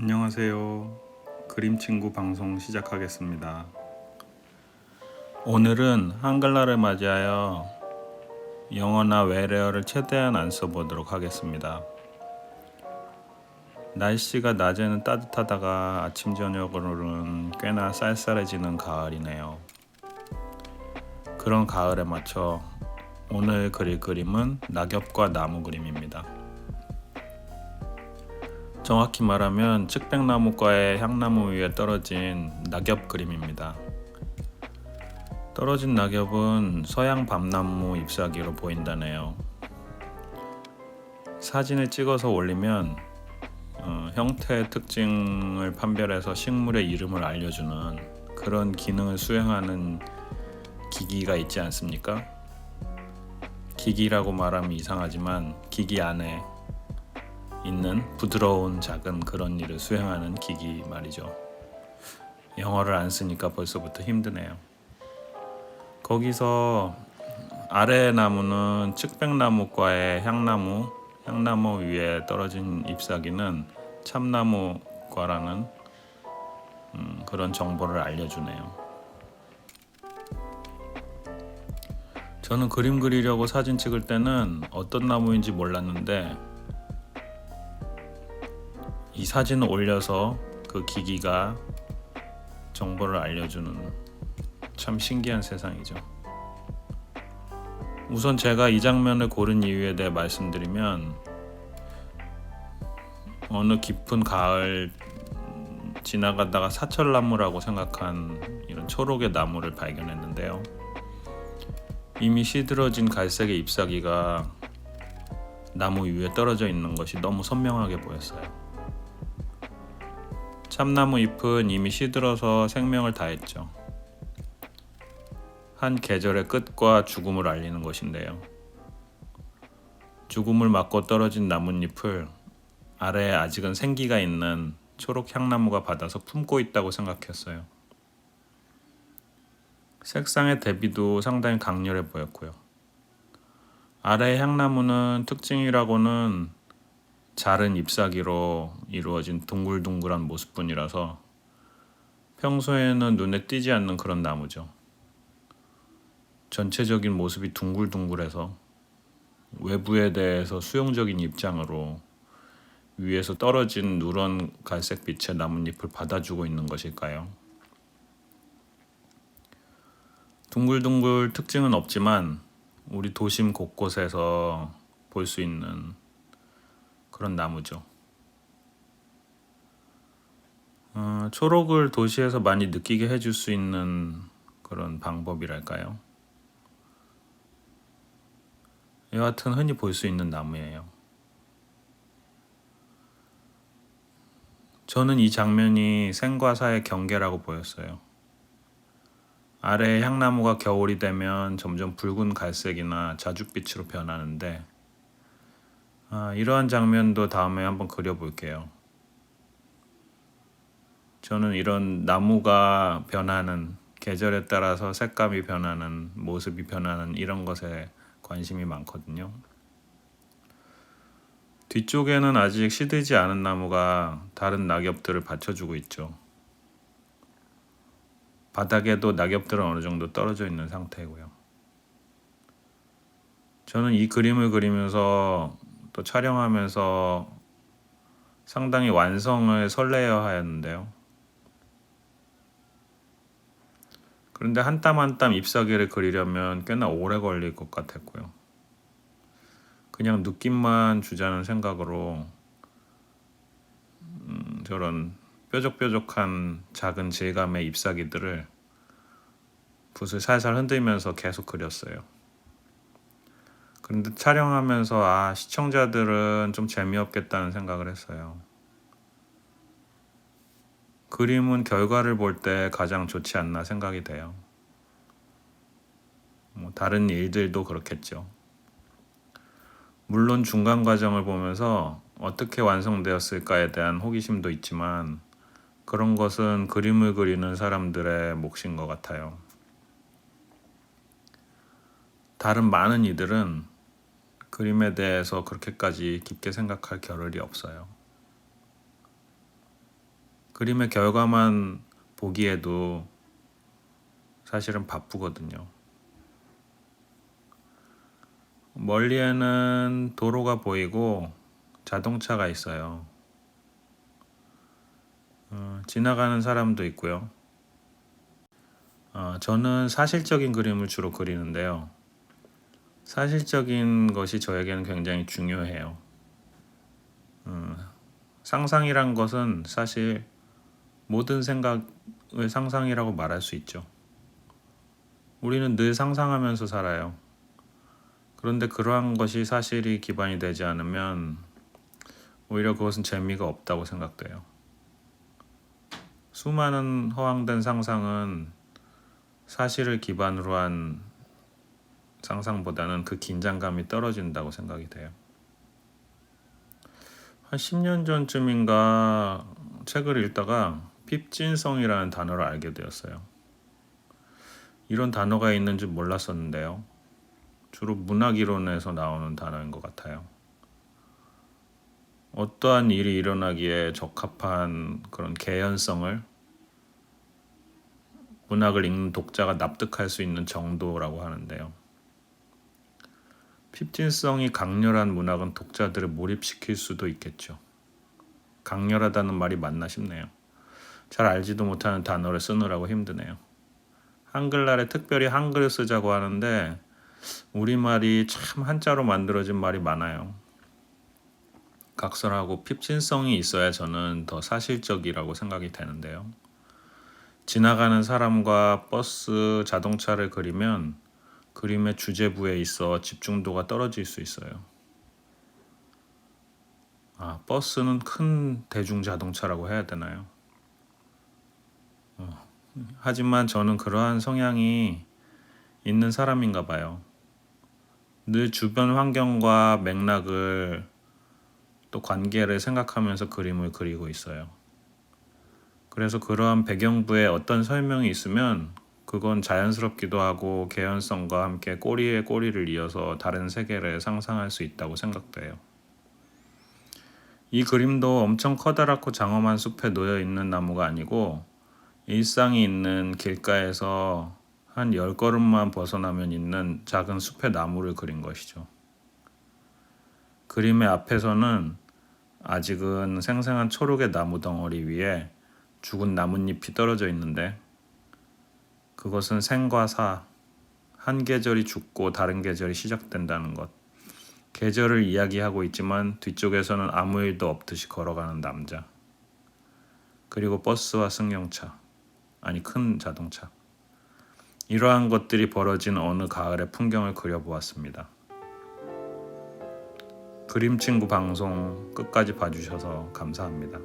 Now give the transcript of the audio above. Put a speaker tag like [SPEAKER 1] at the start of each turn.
[SPEAKER 1] 안녕하세요. 그림친구 방송 시작하겠습니다. 오늘은 한글날을 맞이하여 영어나 외래어를 최대한 안 써보도록 하겠습니다. 날씨가 낮에는 따뜻하다가 아침 저녁으로는 꽤나 쌀쌀해지는 가을이네요. 그런 가을에 맞춰 오늘 그릴 그림은 낙엽과 나무 그림입니다. 정확히 말하면 측백나무과의 향나무 위에 떨어진 낙엽 그림입니다. 떨어진 낙엽은 서양 밤나무 잎사귀로 보인다네요. 사진을 찍어서 올리면 형태의 특징을 판별해서 식물의 이름을 알려주는 그런 기능을 수행하는 기기가 있지 않습니까? 기기라고 말하면 이상하지만 기기 안에 있는 부드러운 작은 그런 일을 수행하는 기기 말이죠. 영어를 안 쓰니까 벌써부터 힘드네요. 거기서 아래 나무는 측백나무과의 향나무 위에 떨어진 잎사귀는 참나무과라는 그런 정보를 알려주네요. 저는 그림 그리려고 사진 찍을 때는 어떤 나무인지 몰랐는데 이 사진을 올려서 그 기기가 정보를 알려주는 참 신기한 세상이죠. 우선 제가 이 장면을 고른 이유에 대해 말씀드리면 어느 깊은 가을 지나가다가 사철나무라고 생각한 이런 초록의 나무를 발견했는데요. 이미 시들어진 갈색의 잎사귀가 나무 위에 떨어져 있는 것이 너무 선명하게 보였어요. 참나무 잎은 이미 시들어서 생명을 다했죠. 한 계절의 끝과 죽음을 알리는 것인데요. 죽음을 맞고 떨어진 나뭇잎을 아래에 아직은 생기가 있는 초록 향나무가 받아서 품고 있다고 생각했어요. 색상의 대비도 상당히 강렬해 보였고요. 아래의 향나무는 특징이라고는 자른 잎사귀로 이루어진 둥글둥글한 모습뿐이라서 평소에는 눈에 띄지 않는 그런 나무죠. 전체적인 모습이 둥글둥글해서 외부에 대해서 수용적인 입장으로 위에서 떨어진 누런 갈색 빛의 나뭇잎을 받아주고 있는 것일까요? 둥글둥글 특징은 없지만 우리 도심 곳곳에서 볼 수 있는 그런 나무죠. 초록을 도시에서 많이 느끼게 해줄 수 있는 그런 방법이랄까요? 여하튼 흔히 볼 수 있는 나무예요. 저는 이 장면이 생과 사의 경계라고 보였어요. 아래의 향나무가 겨울이 되면 점점 붉은 갈색이나 자줏빛으로 변하는데 이러한 장면도 다음에 한번 그려볼게요. 저는 이런 나무가 변하는 계절에 따라서 색감이 변하는 모습이 변하는 이런 것에 관심이 많거든요. 뒤쪽에는 아직 시들지 않은 나무가 다른 낙엽들을 받쳐주고 있죠. 바닥에도 낙엽들은 어느 정도 떨어져 있는 상태고요. 저는 이 그림을 그리면서 또 촬영하면서 상당히 완성을 설레어 하였는데요. 그런데 한 땀 한 땀 잎사귀를 그리려면 꽤나 오래 걸릴 것 같았고요. 그냥 느낌만 주자는 생각으로 저런 뾰족뾰족한 작은 질감의 잎사귀들을 붓을 살살 흔들면서 계속 그렸어요. 그런데 촬영하면서 시청자들은 좀 재미없겠다는 생각을 했어요. 그림은 결과를 볼 때 가장 좋지 않나 생각이 돼요. 다른 일들도 그렇겠죠. 물론 중간 과정을 보면서 어떻게 완성되었을까에 대한 호기심도 있지만 그런 것은 그림을 그리는 사람들의 몫인 것 같아요. 다른 많은 이들은 그림에 대해서 그렇게까지 깊게 생각할 겨를이 없어요. 그림의 결과만 보기에도 사실은 바쁘거든요. 멀리에는 도로가 보이고 자동차가 있어요. 지나가는 사람도 있고요. 저는 사실적인 그림을 주로 그리는데요. 사실적인 것이 저에게는 굉장히 중요해요. 상상이란 것은 사실 모든 생각을 상상이라고 말할 수 있죠. 우리는 늘 상상하면서 살아요. 그런데 그러한 것이 사실이 기반이 되지 않으면 오히려 그것은 재미가 없다고 생각돼요. 수많은 허황된 상상은 사실을 기반으로 한 상상보다는 그 긴장감이 떨어진다고 생각이 돼요. 한 10년 전쯤인가 책을 읽다가 핍진성이라는 단어를 알게 되었어요. 이런 단어가 있는 줄 몰랐었는데요. 주로 문학 이론에서 나오는 단어인 것 같아요. 어떠한 일이 일어나기에 적합한 그런 개연성을 문학을 읽는 독자가 납득할 수 있는 정도라고 하는데요. 핍진성이 강렬한 문학은 독자들을 몰입시킬 수도 있겠죠. 강렬하다는 말이 맞나 싶네요. 잘 알지도 못하는 단어를 쓰느라고 힘드네요. 한글날에 특별히 한글을 쓰자고 하는데 우리말이 참 한자로 만들어진 말이 많아요. 각설하고 핍진성이 있어야 저는 더 사실적이라고 생각이 되는데요. 지나가는 사람과 버스, 자동차를 그리면 그림의 주제부에 있어 집중도가 떨어질 수 있어요. 버스는 큰 대중자동차라고 해야 되나요? 하지만 저는 그러한 성향이 있는 사람인가 봐요. 늘 주변 환경과 맥락을 또 관계를 생각하면서 그림을 그리고 있어요. 그래서 그러한 배경부에 어떤 설명이 있으면 그건 자연스럽기도 하고 개연성과 함께 꼬리에 꼬리를 이어서 다른 세계를 상상할 수 있다고 생각돼요. 이 그림도 엄청 커다랗고 장엄한 숲에 놓여 있는 나무가 아니고 일상이 있는 길가에서 한 10걸음만 벗어나면 있는 작은 숲의 나무를 그린 것이죠. 그림의 앞에서는 아직은 생생한 초록의 나무 덩어리 위에 죽은 나뭇잎이 떨어져 있는데 그것은 생과 사, 한 계절이 죽고 다른 계절이 시작된다는 것. 계절을 이야기하고 있지만 뒤쪽에서는 아무 일도 없듯이 걸어가는 남자. 그리고 버스와 승용차, 아니 큰 자동차. 이러한 것들이 벌어진 어느 가을의 풍경을 그려보았습니다. 그림친구 방송 끝까지 봐주셔서 감사합니다.